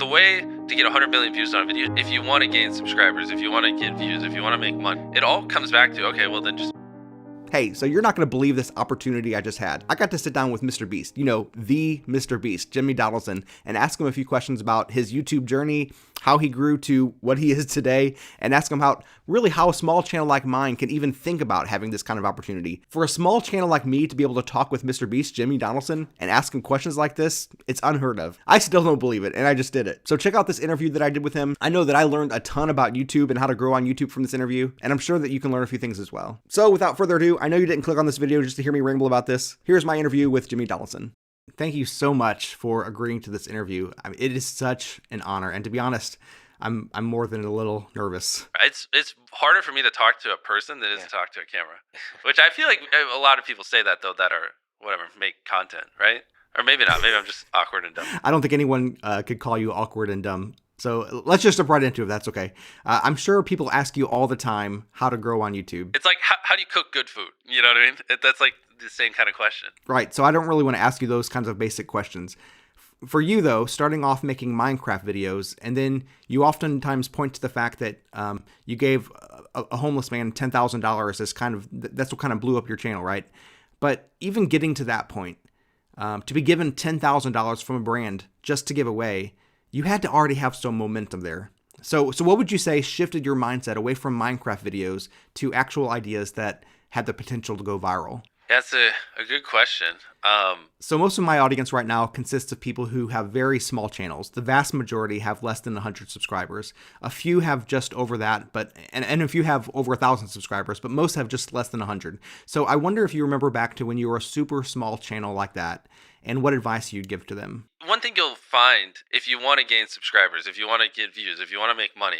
The way to get 100 million views on a video, if you want to gain subscribers, if you want to get views, if you want to make money, it all comes back to, okay, well then just... Hey, so you're not going to believe this opportunity I just had. I got to sit down with MrBeast, you know, the MrBeast, Jimmy Donaldson, and ask him a few questions about his YouTube journey, how he grew to what he is today, and ask him how a small channel like mine can even think about having this kind of opportunity. For a small channel like me to be able to talk with MrBeast, Jimmy Donaldson, and ask him questions like this, it's unheard of. I still don't believe it, and I just did it. So check out this interview that I did with him. I know that I learned a ton about YouTube and how to grow on YouTube from this interview, and I'm sure that you can learn a few things as well. So without further ado, I know you didn't click on this video just to hear me ramble about this. Here's my interview with Jimmy Donaldson. Thank you so much for agreeing to this interview. I mean, it is such an honor, and to be honest, I'm more than a little nervous. It's harder for me to talk to a person than it is to talk to a camera, which I feel like a lot of people say that, though, that are, whatever, make content, right? Or maybe not. Maybe I'm just awkward and dumb. I don't think anyone could call you awkward and dumb. So let's just jump right into it, if that's okay. I'm sure people ask you all the time how to grow on YouTube. It's like, how do you cook good food? You know what I mean? That's like the same kind of question. Right. So I don't really want to ask you those kinds of basic questions. For you, though, starting off making Minecraft videos, and then you oftentimes point to the fact that you gave a homeless man $10,000 that's what kind of blew up your channel, right? But even getting to that point, to be given $10,000 from a brand just to give away, you had to already have some momentum there. So what would you say shifted your mindset away from Minecraft videos to actual ideas that had the potential to go viral? That's a good question. So most of my audience right now consists of people who have very small channels. The vast majority have less than 100 subscribers. A few have just over that, and a few have over 1,000 subscribers, but most have just less than 100. So I wonder if you remember back to when you were a super small channel like that, and what advice you'd give to them. One thing you'll find if you want to gain subscribers, if you want to get views, if you want to make money,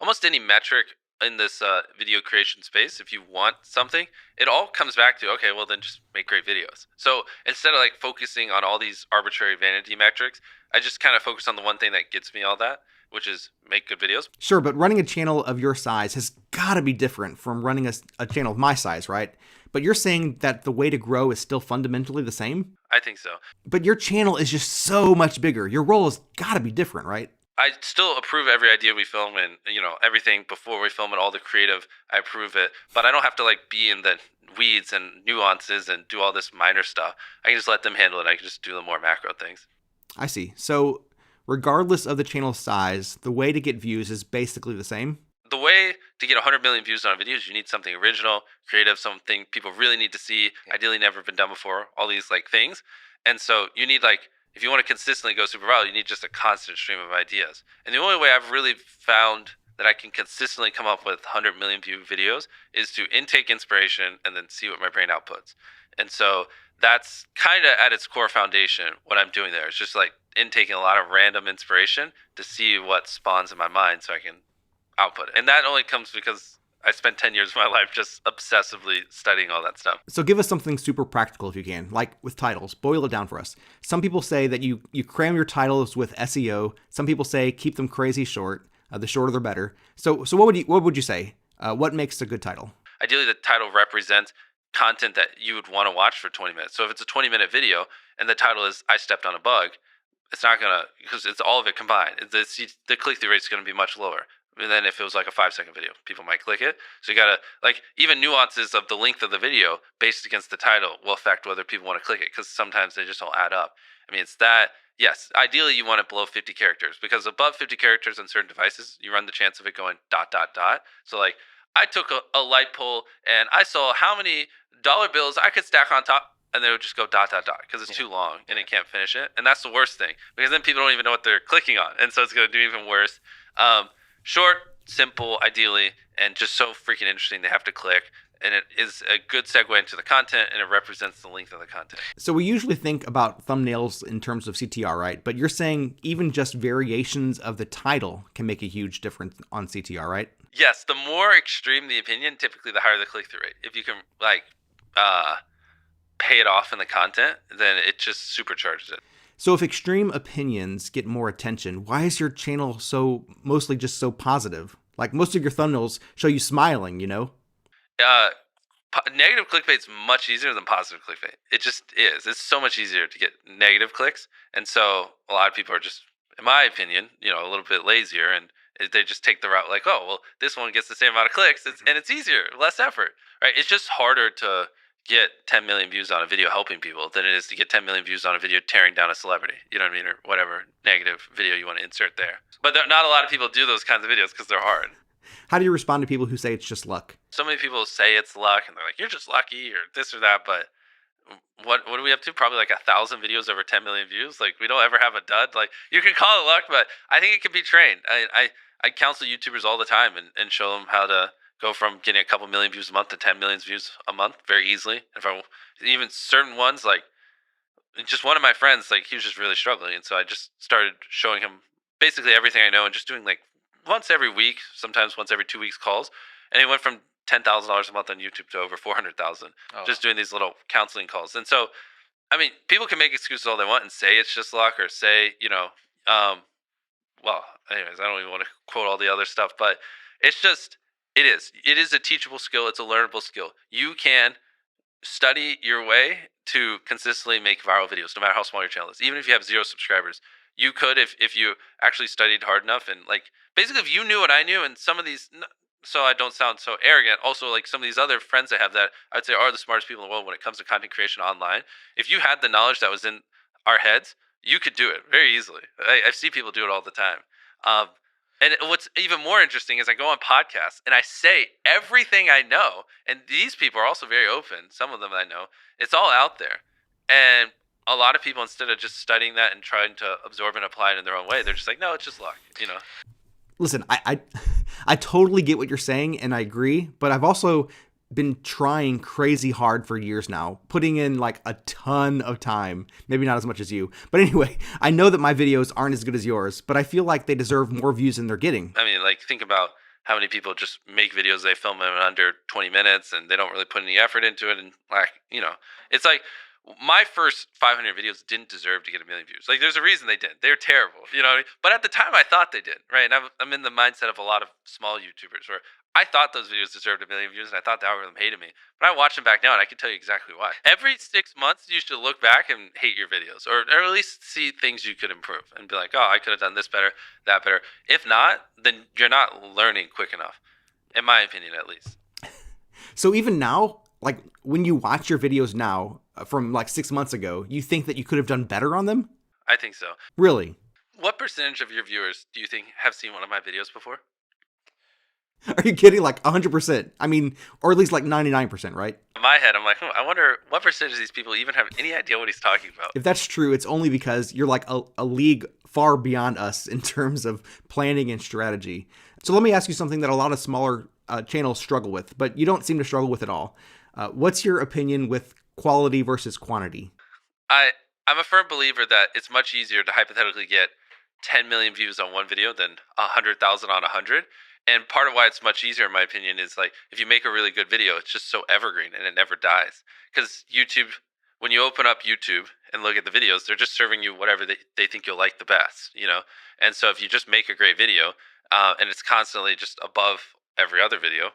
almost any metric in this video creation space, if you want something, it all comes back to, okay, well then just make great videos. So instead of like focusing on all these arbitrary vanity metrics, I just kind of focus on the one thing that gets me all that, which is make good videos. Sure, but running a channel of your size has got to be different from running a channel of my size, right? But you're saying that the way to grow is still fundamentally the same? I think so. But your channel is just so much bigger. Your role has got to be different, right? I still approve every idea we film, and everything before we film it, all the creative, I approve it. But I don't have to like be in the weeds and nuances and do all this minor stuff. I can just let them handle it. I can just do the more macro things. I see. So regardless of the channel size, the way to get views is basically the same? The way to get 100 million views on a video is you need something original, creative, something people really need to see, ideally never been done before, all these like things. And so you need if you want to consistently go super viral, you need just a constant stream of ideas. And the only way I've really found that I can consistently come up with 100 million view videos is to intake inspiration and then see what my brain outputs. And so that's kind of at its core foundation what I'm doing there. It's just like intaking a lot of random inspiration to see what spawns in my mind so I can output it. And that only comes because I spent 10 years of my life just obsessively studying all that stuff. So give us something super practical if you can, like with titles. Boil it down for us. Some people say that you cram your titles with SEO. Some people say keep them crazy short. The shorter the better. So what would you say? What makes a good title? Ideally, the title represents content that you would want to watch for 20 minutes. So if it's a 20-minute video and the title is I stepped on a bug, it's not going to, because it's all of it combined. The click-through rate is going to be much lower. And then if it was like a 5-second video, people might click it. So you got to, even nuances of the length of the video based against the title will affect whether people want to click it, because sometimes they just don't add up. I mean, it's that, yes, ideally you want it below 50 characters, because above 50 characters on certain devices, you run the chance of it going ... So I took a light pole and I saw how many dollar bills I could stack on top, and they would just go ... because it's too long and it can't finish it. And that's the worst thing, because then people don't even know what they're clicking on. And so it's going to do even worse. Short, simple, ideally, and just so freaking interesting they have to click. And it is a good segue into the content, and it represents the length of the content. So we usually think about thumbnails in terms of CTR, right? But you're saying even just variations of the title can make a huge difference on CTR, right? Yes, the more extreme the opinion, typically the higher the click-through rate. If you can pay it off in the content, then it just supercharges it. So if extreme opinions get more attention, why is your channel mostly just so positive? Like most of your thumbnails show you smiling, Negative clickbait's much easier than positive clickbait. It just is. It's so much easier to get negative clicks, and so a lot of people are just in my opinion, a little bit lazier, and they just take the route like, oh, well, this one gets the same amount of clicks, and it's easier, less effort, right? It's just harder to get 10 million views on a video helping people than it is to get 10 million views on a video tearing down a celebrity. You know what I mean? Or whatever negative video you want to insert there. But not a lot of people do those kinds of videos because they're hard. How do you respond to people who say it's just luck? So many people say it's luck, and they're like, you're just lucky or this or that, but what do we have to? Probably like 1,000 videos over 10 million views. Like, we don't ever have a dud. Like, you can call it luck, but I think it can be trained. I counsel YouTubers all the time and show them how to go from getting a couple million views a month to 10 million views a month very easily. Even certain ones, like just one of my friends, like he was just really struggling, and so I just started showing him basically everything I know and just doing like once every week, sometimes once every 2 weeks calls, and he went from $10,000 a month on YouTube to over 400,000 just doing these little counseling calls. And so, I mean, people can make excuses all they want and say it's just luck or say, well, anyways, I don't even want to quote all the other stuff, but it's just, it is a teachable skill. It's a learnable skill. You can study your way to consistently make viral videos, no matter how small your channel is. Even if you have 0 subscribers, you could if you actually studied hard enough. And like, basically, if you knew what I knew and some of these, so I don't sound so arrogant, also like some of these other friends I have that I'd say are the smartest people in the world when it comes to content creation online, if you had the knowledge that was in our heads, you could do it very easily. I see people do it all the time. And what's even more interesting is I go on podcasts and I say everything I know. And these people are also very open. Some of them I know. It's all out there. And a lot of people, instead of just studying that and trying to absorb and apply it in their own way, they're just like, no, it's just luck, Listen, I totally get what you're saying, and I agree, but I've also been trying crazy hard for years now, putting in like a ton of time, maybe not as much as you. But anyway, I know that my videos aren't as good as yours, but I feel like they deserve more views than they're getting. I mean, like, think about how many people just make videos, they film them in under 20 minutes and they don't really put any effort into it. And like, it's like my first 500 videos didn't deserve to get 1 million views. Like, there's a reason they didn't. They're terrible, you know what I mean? But at the time I thought they did, right? And I'm in the mindset of a lot of small YouTubers where I thought those videos deserved 1 million views, and I thought the algorithm hated me. But I watch them back now, and I can tell you exactly why. Every 6 months, you should look back and hate your videos, or at least see things you could improve, and be like, oh, I could have done this better, that better. If not, then you're not learning quick enough, in my opinion, at least. So even now, like when you watch your videos now from like 6 months ago, you think that you could have done better on them? I think so. Really? What percentage of your viewers do you think have seen one of my videos before? Are you kidding? Like 100%. I mean, or at least like 99%, right? In my head, I'm like, I wonder what percentage of these people even have any idea what he's talking about. If that's true, it's only because you're like a league far beyond us in terms of planning and strategy. So let me ask you something that a lot of smaller channels struggle with, but you don't seem to struggle with at all. What's your opinion with quality versus quantity? I'm a firm believer that it's much easier to hypothetically get 10 million views on one video than 100,000 on 100. And part of why it's much easier, in my opinion, is like if you make a really good video, it's just so evergreen and it never dies. Because YouTube, when you open up YouTube and look at the videos, they're just serving you whatever they think you'll like the best, And so if you just make a great video and it's constantly just above every other video,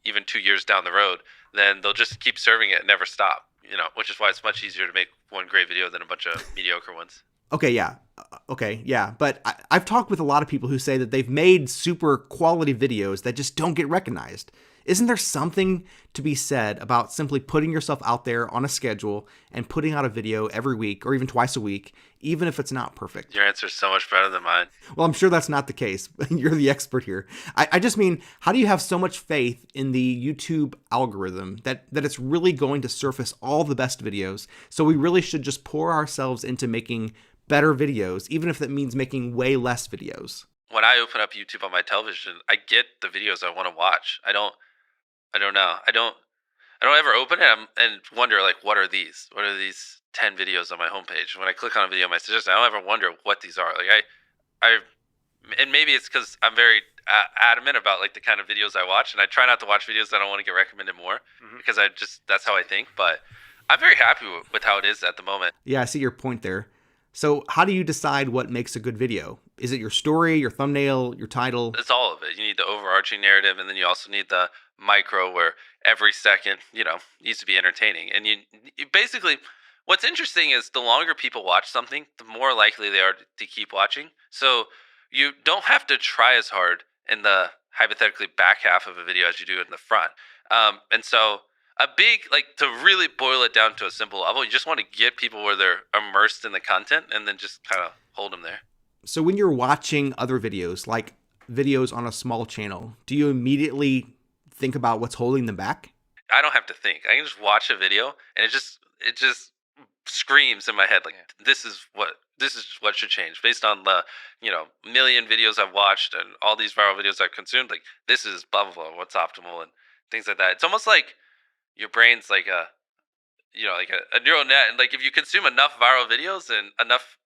even 2 years down the road, then they'll just keep serving it and never stop, which is why it's much easier to make one great video than a bunch of mediocre ones. Okay, yeah. But I've talked with a lot of people who say that they've made super quality videos that just don't get recognized. Isn't there something to be said about simply putting yourself out there on a schedule and putting out a video every week or even twice a week, even if it's not perfect? Your answer is so much better than mine. Well, I'm sure that's not the case. You're the expert here. I just mean, how do you have so much faith in the YouTube algorithm that it's really going to surface all the best videos? So we really should just pour ourselves into making better videos, even if that means making way less videos. When I open up YouTube on my television, I get the videos I want to watch. I don't know. I don't ever open it and wonder, like, what are these? What are these 10 videos on my homepage? When I click on a video on my suggestion, I don't ever wonder what these are. Like, and maybe it's because I'm very adamant about like the kind of videos I watch, and I try not to watch videos that I don't want to get recommended more because that's how I think. But I'm very happy with how it is at the moment. Yeah, I see your point there. So how do you decide what makes a good video? Is it your story, your thumbnail, your title? It's all of it. You need the overarching narrative, and then you also need the micro where every second, needs to be entertaining. And you basically, What's interesting is the longer people watch something, the more likely they are to keep watching. So you don't have to try as hard in the hypothetically back half of a video as you do in the front. And so a big, like, to really boil it down to a simple level, you just want to get people where they're immersed in the content and then just kind of hold them there. So when you're watching other videos, like videos on a small channel, do you immediately think about what's holding them back? I don't have to think. I can just watch a video and it just screams in my head like this is what should change based on the million videos I've watched and all these viral videos I've consumed. Like, this is blah blah blah, what's optimal and things like that. It's almost like your brain's like a neural net, and like if you consume enough viral videos and enough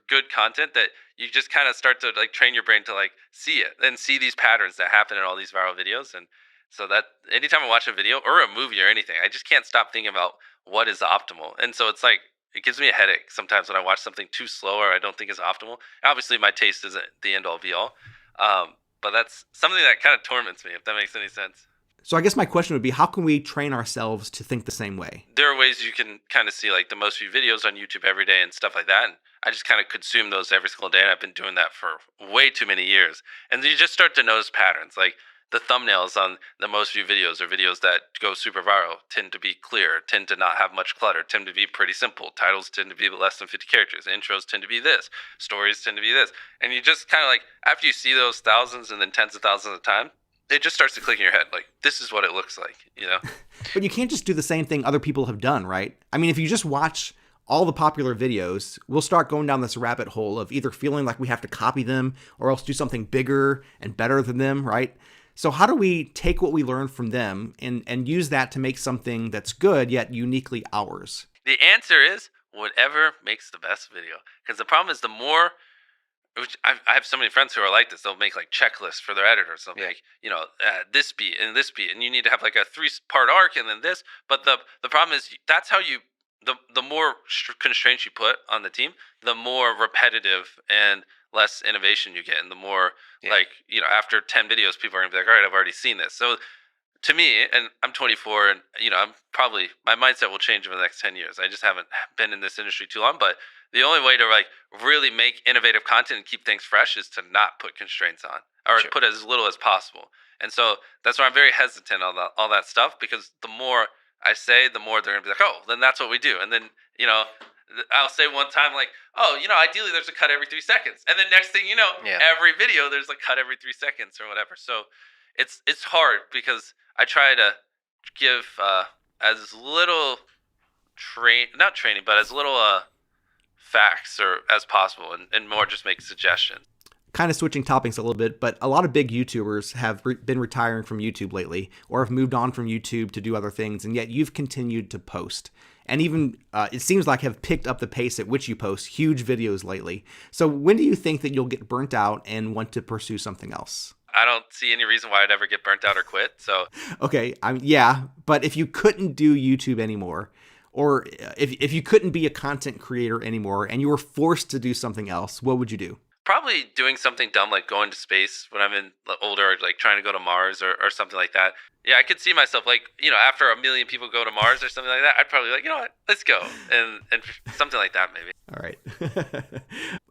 good content that you just kind of start to like train your brain to like see it and see these patterns that happen in all these viral videos. And so that anytime I watch a video or a movie or anything, I just can't stop thinking about what is optimal. And so it's like it gives me a headache sometimes when I watch something too slow or I don't think is optimal. Obviously my taste isn't the end all be all, but that's something that kind of torments me, if that makes any sense. So I guess my question would be, how can we train ourselves to think the same way? There are ways you can kind of see like the most viewed videos on YouTube every day and stuff like that. And I just kind of consume those every single day. And I've been doing that for way too many years. And you just start to notice patterns. Like the thumbnails on the most viewed videos or videos that go super viral tend to be clear, tend to not have much clutter, tend to be pretty simple. Titles tend to be less than 50 characters. Intros tend to be this. Stories tend to be this. And you just kind of like, after you see those thousands and then tens of thousands of times, it just starts to click in your head. Like, this is what it looks like, But you can't just do the same thing other people have done, right? I mean, if you just watch all the popular videos, we'll start going down this rabbit hole of either feeling like we have to copy them or else do something bigger and better than them, right? So how do we take what we learn from them and use that to make something that's good yet uniquely ours? The answer is whatever makes the best video. Because the problem is which I have so many friends who are like this. They'll make like checklists for their editors. They'll make, this beat and this beat, and you need to have like a 3-part arc and then this. But the problem is that's how the more constraints you put on the team, the more repetitive and less innovation you get, and the more after 10 videos, people are gonna be like, all right, I've already seen this. So to me, and I'm 24, and I'm probably my mindset will change over the next 10 years. I just haven't been in this industry too long, but the only way to like really make innovative content and keep things fresh is to not put constraints on, or put as little as possible. And so that's why I'm very hesitant on all that stuff, because the more I say, the more they're gonna be like, oh, then that's what we do. And then I'll say one time like, oh, ideally there's a cut every 3 seconds, and then next thing you know, every video there's a cut every 3 seconds or whatever. So it's hard because I try to give as little not training, but as little facts or as possible, and more just make suggestions. Kind of switching topics a little bit, but a lot of big YouTubers have been retiring from YouTube lately, or have moved on from YouTube to do other things, and yet you've continued to post. And even, it seems like have picked up the pace at which you post huge videos lately. So when do you think that you'll get burnt out and want to pursue something else? I don't see any reason why I'd ever get burnt out or quit. So okay, but if you couldn't do YouTube anymore, or if you couldn't be a content creator anymore and you were forced to do something else, what would you do? Probably doing something dumb like going to space when I'm older, like trying to go to Mars or something like that. Yeah, I could see myself like, after 1 million people go to Mars or something like that, I'd probably be like, you know what, let's go. And something like that maybe. All right.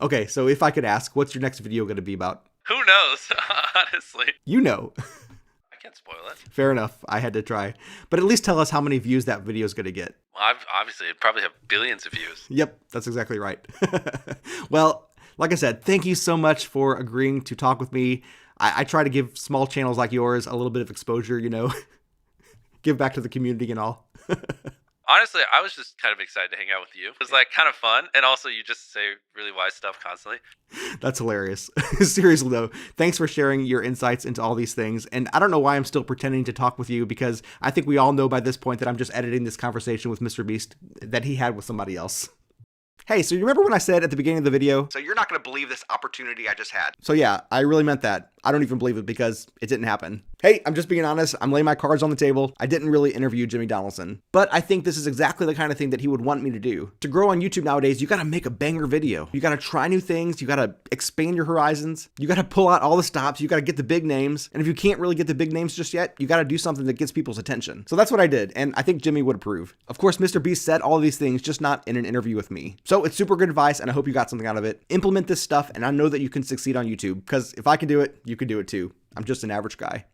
Okay, so if I could ask, what's your next video going to be about? Who knows, honestly. You know. I can't spoil it. Fair enough. I had to try. But at least tell us how many views that video is going to get. Well, obviously, it'd probably have billions of views. Yep, that's exactly right. Well, like I said, thank you so much for agreeing to talk with me. I try to give small channels like yours a little bit of exposure, give back to the community and all. Honestly, I was just kind of excited to hang out with you. It was like kind of fun. And also you just say really wise stuff constantly. That's hilarious. Seriously though, thanks for sharing your insights into all these things. And I don't know why I'm still pretending to talk with you, because I think we all know by this point that I'm just editing this conversation with MrBeast that he had with somebody else. Hey, so you remember when I said at the beginning of the video, so you're not going to believe this opportunity I just had? So yeah, I really meant that. I don't even believe it because it didn't happen. Hey, I'm just being honest. I'm laying my cards on the table. I didn't really interview Jimmy Donaldson, but I think this is exactly the kind of thing that he would want me to do. To grow on YouTube nowadays, you gotta make a banger video. You gotta try new things. You gotta expand your horizons. You gotta pull out all the stops. You gotta get the big names. And if you can't really get the big names just yet, you gotta do something that gets people's attention. So that's what I did, and I think Jimmy would approve. Of course, MrBeast said all of these things, just not in an interview with me. So it's super good advice, and I hope you got something out of it. Implement this stuff, and I know that you can succeed on YouTube, because if I can do it, you can do it too. I'm just an average guy.